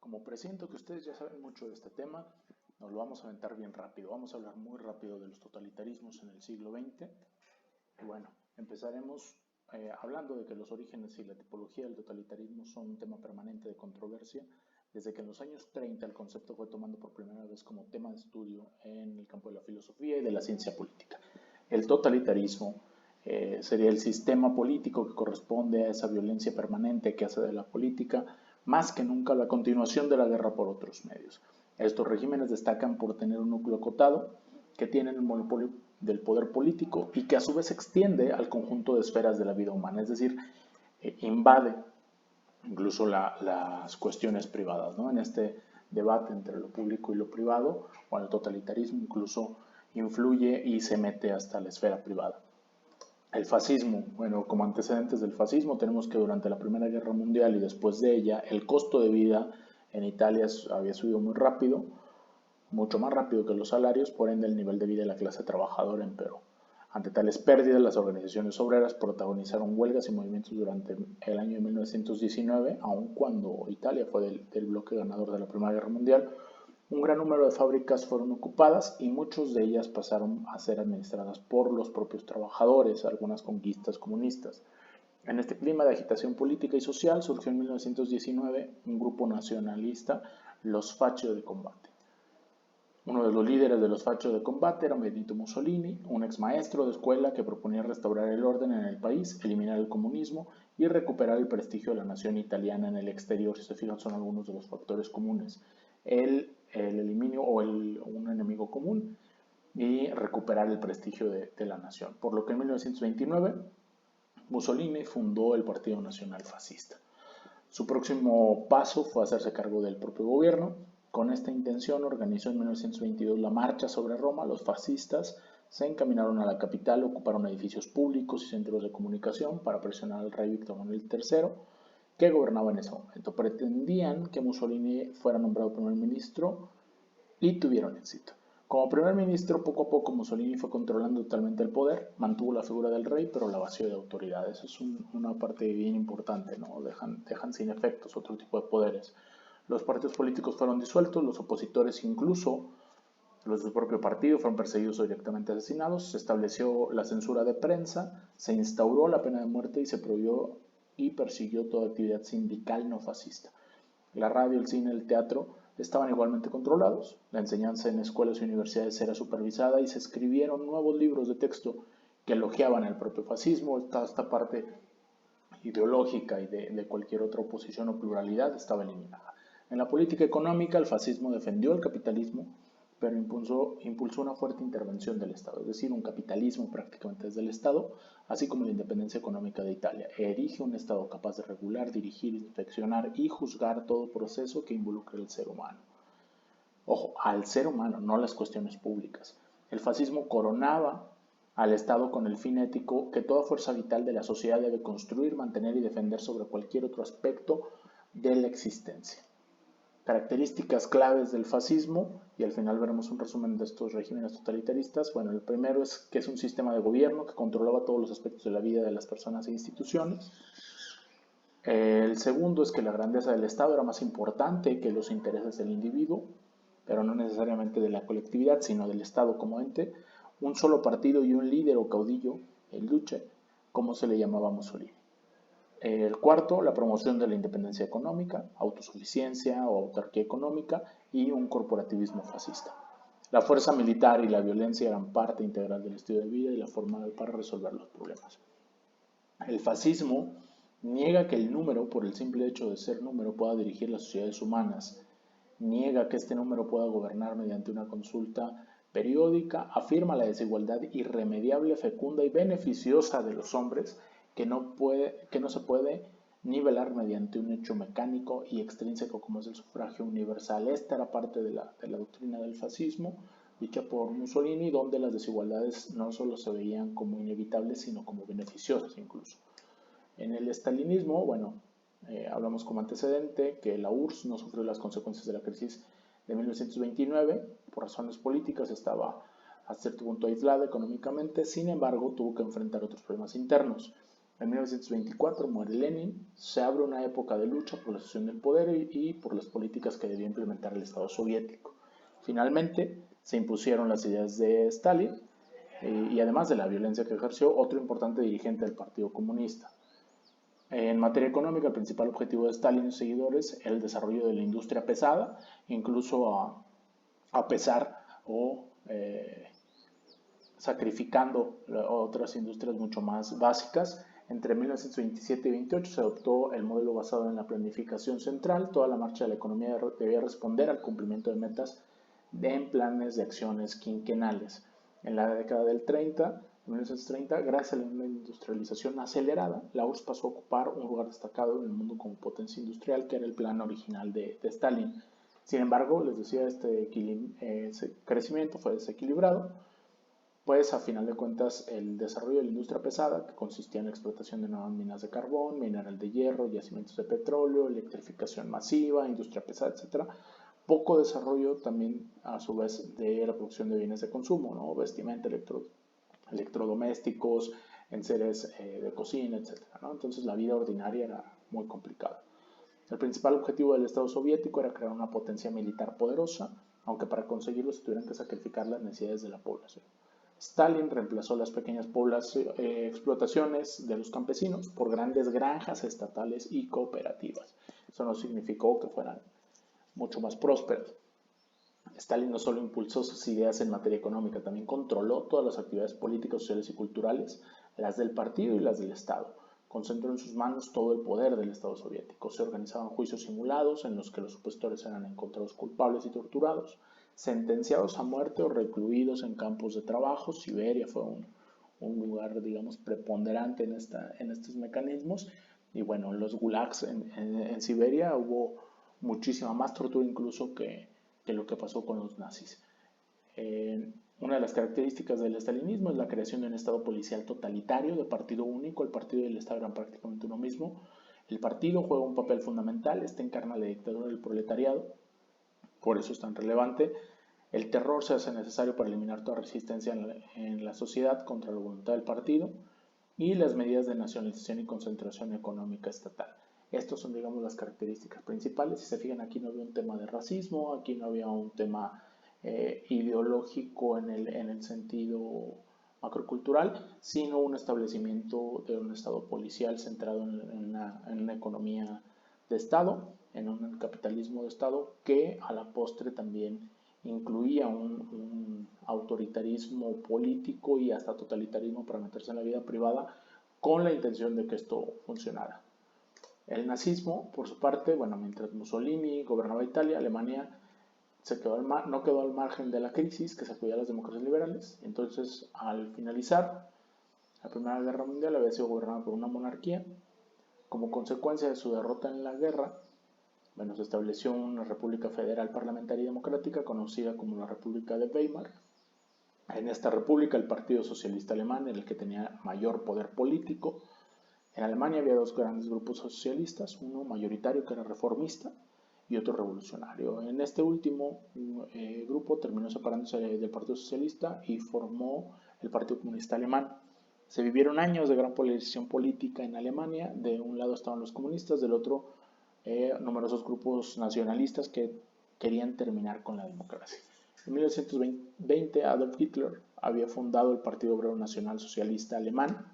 Como presiento que ustedes ya saben mucho de este tema, nos lo vamos a aventar bien rápido. Vamos a hablar muy rápido de los totalitarismos en el siglo XX. Y bueno, empezaremos hablando de que los orígenes y la tipología del totalitarismo son un tema permanente de controversia. Desde que en los años 30 el concepto fue tomando por primera vez como tema de estudio en el campo de la filosofía y de la ciencia política. El totalitarismo sería el sistema político que corresponde a esa violencia permanente que hace de la política más que nunca la continuación de la guerra por otros medios. Estos regímenes destacan por tener un núcleo acotado que tiene el monopolio del poder político y que a su vez se extiende al conjunto de esferas de la vida humana, es decir, invade incluso las cuestiones privadas, ¿no? En este debate entre lo público y lo privado, o el totalitarismo incluso influye y se mete hasta la esfera privada. El fascismo, bueno, como antecedentes del fascismo tenemos que durante la Primera Guerra Mundial y después de ella, el costo de vida en Italia había subido muy rápido, mucho más rápido que los salarios, por ende el nivel de vida de la clase trabajadora empeoró. Ante tales pérdidas, las organizaciones obreras protagonizaron huelgas y movimientos durante el año de 1919, aun cuando Italia fue del bloque ganador de la Primera Guerra Mundial. Un gran número de fábricas fueron ocupadas y muchas de ellas pasaron a ser administradas por los propios trabajadores, algunas conquistas comunistas. En este clima de agitación política y social surgió en 1919 un grupo nacionalista, los Faccio de Combate. Uno de los líderes de los Faccio de Combate era Benito Mussolini, un ex maestro de escuela que proponía restaurar el orden en el país, eliminar el comunismo y recuperar el prestigio de la nación italiana en el exterior. Si se fijan, son algunos de los factores comunes. El eliminio o un enemigo común y recuperar el prestigio de la nación. Por lo que en 1929 Mussolini fundó el Partido Nacional Fascista. Su próximo paso fue hacerse cargo del propio gobierno. Con esta intención organizó en 1922 la marcha sobre Roma. Los fascistas se encaminaron a la capital, ocuparon edificios públicos y centros de comunicación para presionar al rey Víctor Manuel III, que gobernaba en ese momento. Pretendían que Mussolini fuera nombrado primer ministro y tuvieron éxito. Como primer ministro, poco a poco Mussolini fue controlando totalmente el poder, mantuvo la figura del rey, pero la vació de autoridad. Eso es una parte bien importante, ¿no? Dejan sin efectos otro tipo de poderes. Los partidos políticos fueron disueltos, los opositores incluso los de su propio partido fueron perseguidos o directamente asesinados, se estableció la censura de prensa, se instauró la pena de muerte y se prohibió y persiguió toda actividad sindical no fascista. La radio, el cine, el teatro estaban igualmente controlados, la enseñanza en escuelas y universidades era supervisada y se escribieron nuevos libros de texto que elogiaban el propio fascismo. Esta parte ideológica y de cualquier otra oposición o pluralidad estaba eliminada. En la política económica, el fascismo defendió el capitalismo, pero impulsó una fuerte intervención del Estado, es decir, un capitalismo prácticamente desde el Estado, así como la independencia económica de Italia. Erige un Estado capaz de regular, dirigir, inspeccionar y juzgar todo proceso que involucre al ser humano. Ojo, al ser humano, no las cuestiones públicas. El fascismo coronaba al Estado con el fin ético que toda fuerza vital de la sociedad debe construir, mantener y defender sobre cualquier otro aspecto de la existencia. Características claves del fascismo, y al final veremos un resumen de estos regímenes totalitaristas. Bueno, el primero es que es un sistema de gobierno que controlaba todos los aspectos de la vida de las personas e instituciones. El segundo es que la grandeza del Estado era más importante que los intereses del individuo, pero no necesariamente de la colectividad, sino del Estado como ente. Un solo partido y un líder o caudillo, el duce, como se le llamaba a Mussolini. El cuarto, la promoción de la independencia económica, autosuficiencia o autarquía económica y un corporativismo fascista. La fuerza militar y la violencia eran parte integral del estilo de vida y la forma para resolver los problemas. El fascismo niega que el número, por el simple hecho de ser número, pueda dirigir las sociedades humanas. Niega que este número pueda gobernar mediante una consulta periódica. Afirma la desigualdad irremediable, fecunda y beneficiosa de los hombres que no se puede nivelar mediante un hecho mecánico y extrínseco como es el sufragio universal. Esta era parte de la doctrina del fascismo, dicha por Mussolini, donde las desigualdades no solo se veían como inevitables, sino como beneficiosas incluso. En el estalinismo, bueno, hablamos como antecedente que la URSS no sufrió las consecuencias de la crisis de 1929, por razones políticas estaba a cierto punto aislada económicamente, sin embargo tuvo que enfrentar otros problemas internos. En 1924 muere Lenin, se abre una época de lucha por la sucesión del poder y por las políticas que debía implementar el Estado soviético. Finalmente, se impusieron las ideas de Stalin y además de la violencia que ejerció, otro importante dirigente del Partido Comunista. En materia económica, el principal objetivo de Stalin y sus seguidores era el desarrollo de la industria pesada, incluso a pesar o sacrificando otras industrias mucho más básicas. Entre 1927 y 28 se adoptó el modelo basado en la planificación central. Toda la marcha de la economía debía responder al cumplimiento de metas en planes de acciones quinquenales. En la década del 30, 1930, gracias a la industrialización acelerada, la URSS pasó a ocupar un lugar destacado en el mundo como potencia industrial, que era el plan original de Stalin. Sin embargo, les decía, este crecimiento fue desequilibrado, pues a final de cuentas el desarrollo de la industria pesada, que consistía en la explotación de nuevas minas de carbón, mineral de hierro, yacimientos de petróleo, electrificación masiva, industria pesada, etc., poco desarrollo también a su vez de la producción de bienes de consumo, ¿no? Vestimenta, electrodomésticos, enseres de cocina, etc., ¿no? Entonces la vida ordinaria era muy complicada. El principal objetivo del Estado soviético era crear una potencia militar poderosa, aunque para conseguirlo se tuvieran que sacrificar las necesidades de la población. Stalin reemplazó las pequeñas explotaciones de los campesinos por grandes granjas estatales y cooperativas. Eso no significó que fueran mucho más prósperas. Stalin no solo impulsó sus ideas en materia económica, también controló todas las actividades políticas, sociales y culturales, las del partido y las del Estado. Concentró en sus manos todo el poder del Estado soviético. Se organizaban juicios simulados en los que los opositores eran encontrados culpables y torturados, sentenciados a muerte o recluidos en campos de trabajo. Siberia fue un lugar, digamos, preponderante en estos mecanismos. Y bueno, en los gulags en Siberia hubo muchísima más tortura incluso que lo que pasó con los nazis. Una de las características del estalinismo es la creación de un estado policial totalitario de partido único. El partido y el estado eran prácticamente uno mismo. El partido juega un papel fundamental, encarna la dictadura del proletariado, por eso es tan relevante. El terror se hace necesario para eliminar toda resistencia en la sociedad contra la voluntad del partido, y las medidas de nacionalización y concentración económica estatal. Estas son, digamos, las características principales. Si se fijan, aquí no había un tema de racismo, aquí no había un tema ideológico en el sentido macrocultural, sino un establecimiento de un estado policial centrado en una economía de Estado, en un capitalismo de Estado que a la postre también incluía un autoritarismo político y hasta totalitarismo para meterse en la vida privada con la intención de que esto funcionara. El nazismo, por su parte, bueno, mientras Mussolini gobernaba Italia, Alemania no quedó al margen de la crisis que sacudía a las democracias liberales. Entonces, al finalizar la Primera Guerra Mundial, había sido gobernada por una monarquía. Como consecuencia de su derrota en la guerra, bueno, se estableció una república federal parlamentaria y democrática conocida como la República de Weimar. En esta república, el Partido Socialista Alemán era el que tenía mayor poder político. En Alemania había dos grandes grupos socialistas, uno mayoritario que era reformista y otro revolucionario. En este último grupo terminó separándose del Partido Socialista y formó el Partido Comunista Alemán. Se vivieron años de gran polarización política en Alemania. De un lado estaban los comunistas, del otro numerosos grupos nacionalistas que querían terminar con la democracia. En 1920, Adolf Hitler había fundado el Partido Obrero Nacional Socialista Alemán.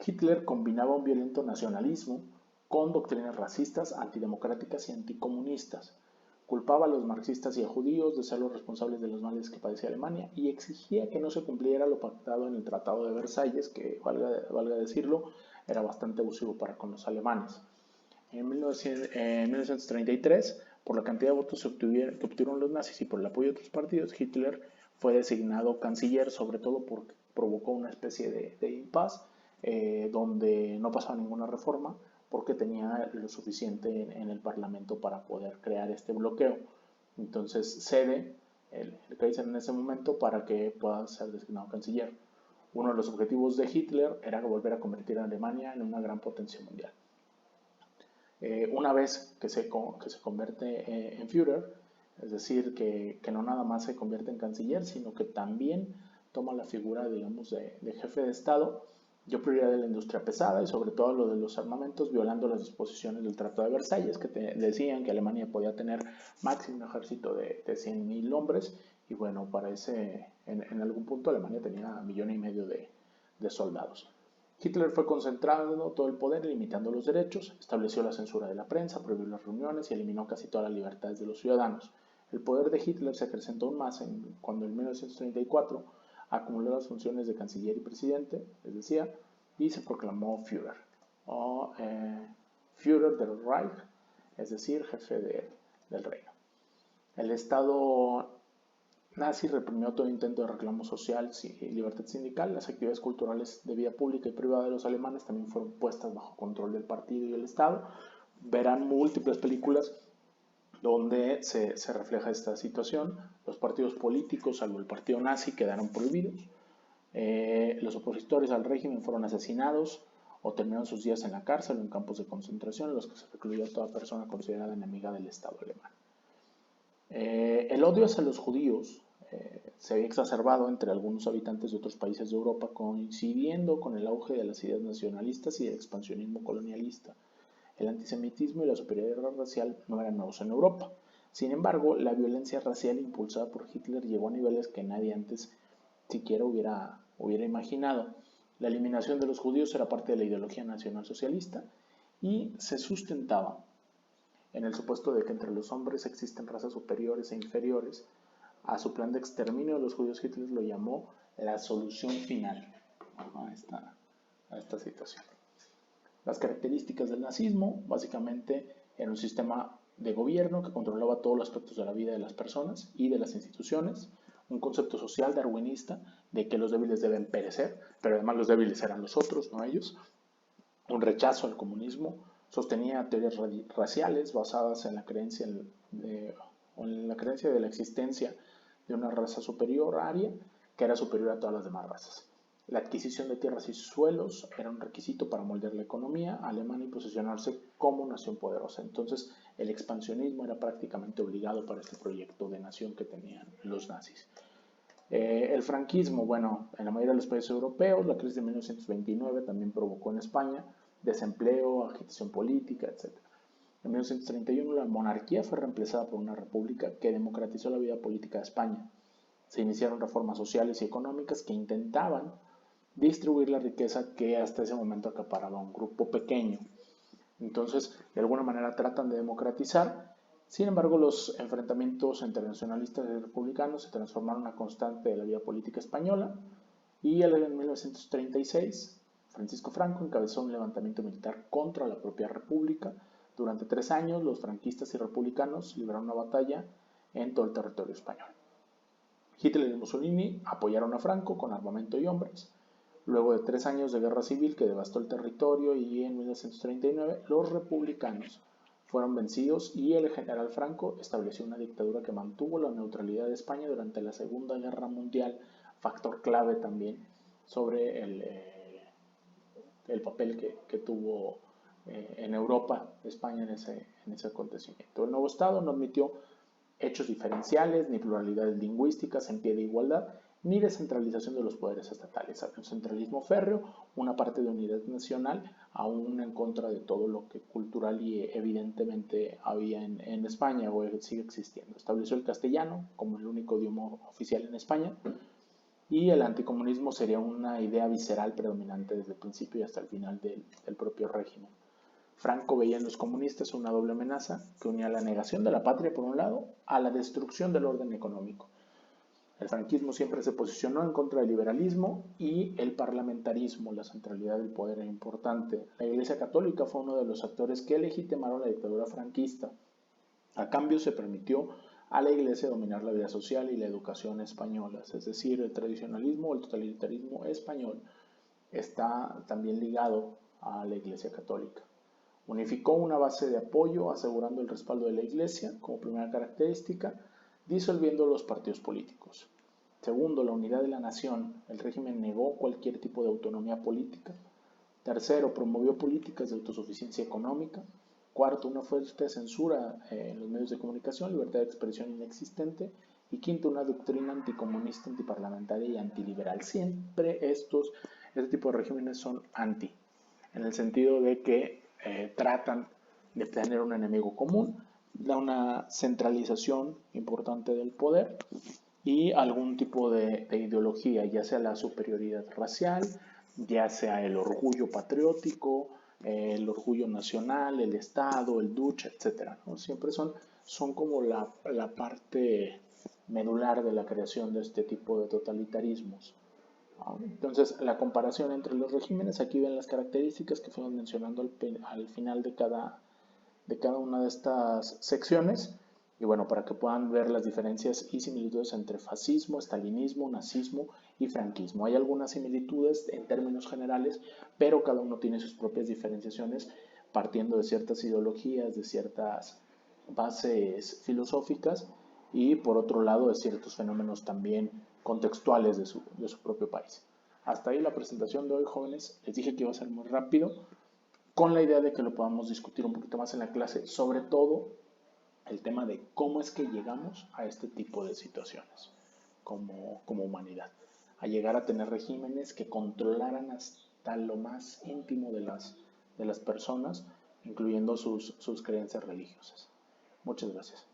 Hitler combinaba un violento nacionalismo con doctrinas racistas, antidemocráticas y anticomunistas. Culpaba a los marxistas y a judíos de ser los responsables de los males que padecía Alemania y exigía que no se cumpliera lo pactado en el Tratado de Versalles, que, valga decirlo, era bastante abusivo para con los alemanes. En 1933, por la cantidad de votos que obtuvieron los nazis y por el apoyo de otros partidos, Hitler fue designado canciller, sobre todo porque provocó una especie de impasse donde no pasaba ninguna reforma porque tenía lo suficiente en el Parlamento para poder crear este bloqueo. Entonces cede el Kaiser en ese momento para que pueda ser designado canciller. Uno de los objetivos de Hitler era volver a convertir a Alemania en una gran potencia mundial. Una vez que se convierte en Führer, es decir, que no nada más se convierte en canciller, sino que también toma la figura, digamos, de jefe de Estado, Dio prioridad a la industria pesada y sobre todo a lo de los armamentos, violando las disposiciones del Tratado de Versalles, que decían que Alemania podía tener máximo un ejército de 100.000 hombres, y bueno, en algún punto Alemania tenía 1,5 millones de soldados. Hitler fue concentrando todo el poder, limitando los derechos, estableció la censura de la prensa, prohibió las reuniones y eliminó casi todas las libertades de los ciudadanos. El poder de Hitler se acrecentó aún más cuando en 1934 acumuló las funciones de canciller y presidente, les decía, y se proclamó Führer, o Führer del Reich, es decir, jefe del reino. El Estado nazi reprimió todo intento de reclamo social y libertad sindical. Las actividades culturales de vida pública y privada de los alemanes también fueron puestas bajo control del partido y el Estado. Verán múltiples películas donde se refleja esta situación. Los partidos políticos, salvo el partido nazi, quedaron prohibidos. Los opositores al régimen fueron asesinados o terminaron sus días en la cárcel o en campos de concentración en los que se recluyó a toda persona considerada enemiga del Estado alemán. El odio hacia los judíos se había exacerbado entre algunos habitantes de otros países de Europa, coincidiendo con el auge de las ideas nacionalistas y del expansionismo colonialista. El antisemitismo y la superioridad racial no eran nuevos en Europa. Sin embargo, la violencia racial impulsada por Hitler llegó a niveles que nadie antes siquiera hubiera imaginado. La eliminación de los judíos era parte de la ideología nacionalsocialista y se sustentaba en el supuesto de que entre los hombres existen razas superiores e inferiores. A su plan de exterminio de los judíos, Hitler lo llamó la solución final a esta situación. Las características del nazismo, básicamente, era un sistema de gobierno que controlaba todos los aspectos de la vida de las personas y de las instituciones, un concepto social darwinista de que los débiles deben perecer, pero además los débiles eran los otros, no ellos, un rechazo al comunismo, sostenía teorías raciales basadas en la creencia de la existencia de una raza superior aria que era superior a todas las demás razas. La adquisición de tierras y suelos era un requisito para moldear la economía alemana y posicionarse como nación poderosa. Entonces, el expansionismo era prácticamente obligado para este proyecto de nación que tenían los nazis. El franquismo, bueno, en la mayoría de los países europeos, la crisis de 1929 también provocó en España desempleo, agitación política, etc. En 1931 la monarquía fue reemplazada por una república que democratizó la vida política de España. Se iniciaron reformas sociales y económicas que intentaban distribuir la riqueza que hasta ese momento acaparaba un grupo pequeño. Entonces, de alguna manera tratan de democratizar. Sin embargo, los enfrentamientos entre nacionalistas y republicanos se transformaron en una constante de la vida política española y en 1936 Francisco Franco encabezó un levantamiento militar contra la propia república. Durante 3 años, los franquistas y republicanos libraron una batalla en todo el territorio español. Hitler y Mussolini apoyaron a Franco con armamento y hombres. Luego de 3 años de guerra civil que devastó el territorio y en 1939 los republicanos fueron vencidos y el general Franco estableció una dictadura que mantuvo la neutralidad de España durante la Segunda Guerra Mundial, factor clave también sobre el papel que tuvo en Europa España en ese acontecimiento. El nuevo Estado no admitió hechos diferenciales, ni pluralidades lingüísticas en pie de igualdad, ni descentralización de los poderes estatales. Había un centralismo férreo, una parte de unidad nacional, aún en contra de todo lo que cultural y evidentemente había en España o sigue existiendo. Estableció el castellano como el único idioma oficial en España y el anticomunismo sería una idea visceral predominante desde el principio y hasta el final del propio régimen. Franco veía en los comunistas una doble amenaza que unía la negación de la patria por un lado a la destrucción del orden económico. El franquismo siempre se posicionó en contra del liberalismo y el parlamentarismo, la centralidad del poder era importante. La Iglesia Católica fue uno de los actores que legitimaron la dictadura franquista. A cambio se permitió a la Iglesia dominar la vida social y la educación españolas, es decir, el tradicionalismo o el totalitarismo español está también ligado a la Iglesia Católica. Unificó una base de apoyo asegurando el respaldo de la Iglesia como primera característica, disolviendo los partidos políticos. Segundo, la unidad de la nación. El régimen negó cualquier tipo de autonomía política. Tercero, promovió políticas de autosuficiencia económica. Cuarto, una fuerte censura en los medios de comunicación, libertad de expresión inexistente. Y quinto, una doctrina anticomunista, antiparlamentaria y antiliberal. Siempre estos Este tipo de regímenes son anti, en el sentido de que tratan de tener un enemigo común, da una centralización importante del poder y algún tipo de ideología, ya sea la superioridad racial, ya sea el orgullo patriótico, el orgullo nacional, el Estado, el duce, etcétera, ¿no? Siempre son como la parte medular de la creación de este tipo de totalitarismos. Entonces, la comparación entre los regímenes, aquí ven las características que fuimos mencionando al final de cada una de estas secciones. Y bueno, para que puedan ver las diferencias y similitudes entre fascismo, estalinismo, nazismo y franquismo. Hay algunas similitudes en términos generales, pero cada uno tiene sus propias diferenciaciones partiendo de ciertas ideologías, de ciertas bases filosóficas y por otro lado de ciertos fenómenos también contextuales de su propio país. Hasta ahí la presentación de hoy, jóvenes. Les dije que iba a ser muy rápido, con la idea de que lo podamos discutir un poquito más en la clase, sobre todo el tema de cómo es que llegamos a este tipo de situaciones como humanidad, a llegar a tener regímenes que controlaran hasta lo más íntimo de las personas, incluyendo sus creencias religiosas. Muchas gracias.